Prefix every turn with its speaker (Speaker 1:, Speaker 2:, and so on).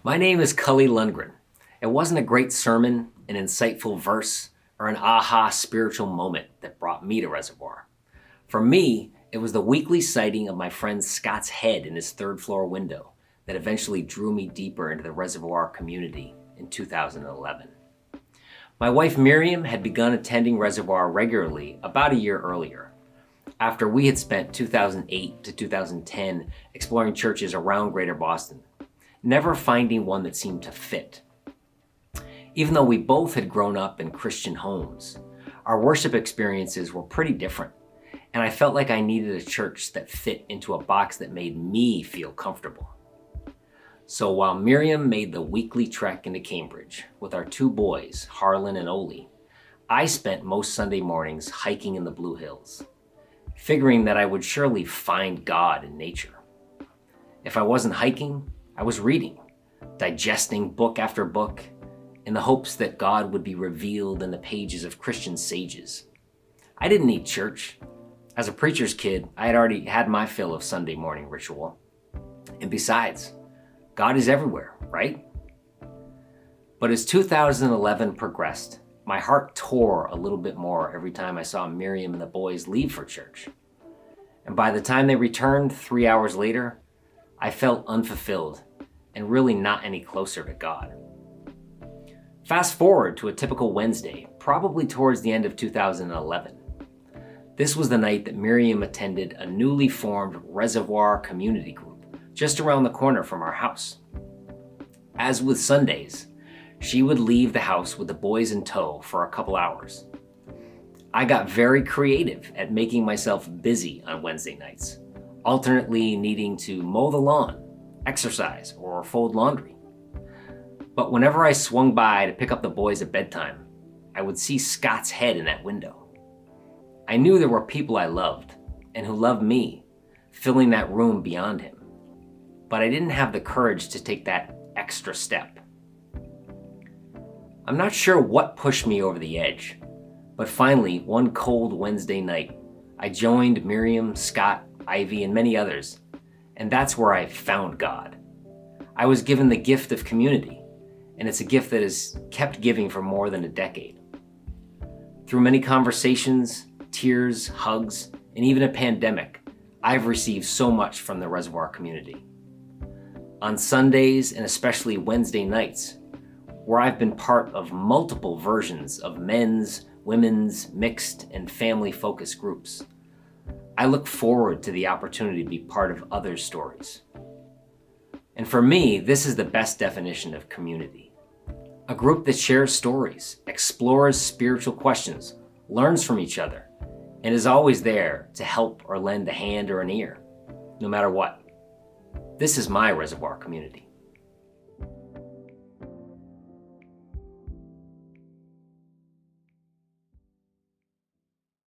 Speaker 1: My name is Cully Lundgren. It wasn't a great sermon, an insightful verse, or an aha spiritual moment that brought me to Reservoir. For me, it was the weekly sighting of my friend Scott's head in his third floor window that eventually drew me deeper into the Reservoir community in 2011. My wife Miriam had begun attending Reservoir regularly about a year earlier, after we had spent 2008 to 2010 exploring churches around Greater Boston, never finding one that seemed to fit. Even though we both had grown up in Christian homes, our worship experiences were pretty different, and I felt like I needed a church that fit into a box that made me feel comfortable. So while Miriam made the weekly trek into Cambridge with our two boys, Harlan and Oli, I spent most Sunday mornings hiking in the Blue Hills, figuring that I would surely find God in nature. If I wasn't hiking, I was reading, digesting book after book, in the hopes that God would be revealed in the pages of Christian sages. I didn't need church. As a preacher's kid, I had already had my fill of Sunday morning ritual. And besides, God is everywhere, right? But as 2011 progressed, my heart tore a little bit more every time I saw Miriam and the boys leave for church. And by the time they returned 3 hours later, I felt unfulfilled and really not any closer to God. Fast forward to a typical Wednesday, probably towards the end of 2011. This was the night that Miriam attended a newly formed Reservoir community group just around the corner from our house. As with Sundays, she would leave the house with the boys in tow for a couple hours. I got very creative at making myself busy on Wednesday nights, alternately needing to mow the lawn, exercise, or fold laundry. But whenever I swung by to pick up the boys at bedtime, I would see Scott's head in that window. I knew there were people I loved, and who loved me, filling that room beyond him. But I didn't have the courage to take that extra step. I'm not sure what pushed me over the edge, but finally, one cold Wednesday night, I joined Miriam, Scott, Ivy, and many others, and that's where I found God. I was given the gift of community, and it's a gift that has kept giving for more than a decade. Through many conversations, tears, hugs, and even a pandemic, I've received so much from the Reservoir community. On Sundays, and especially Wednesday nights, where I've been part of multiple versions of men's, women's, mixed, and family-focused groups, I look forward to the opportunity to be part of others' stories. And for me, this is the best definition of community. A group that shares stories, explores spiritual questions, learns from each other, and is always there to help or lend a hand or an ear, no matter what. This is my Reservoir community.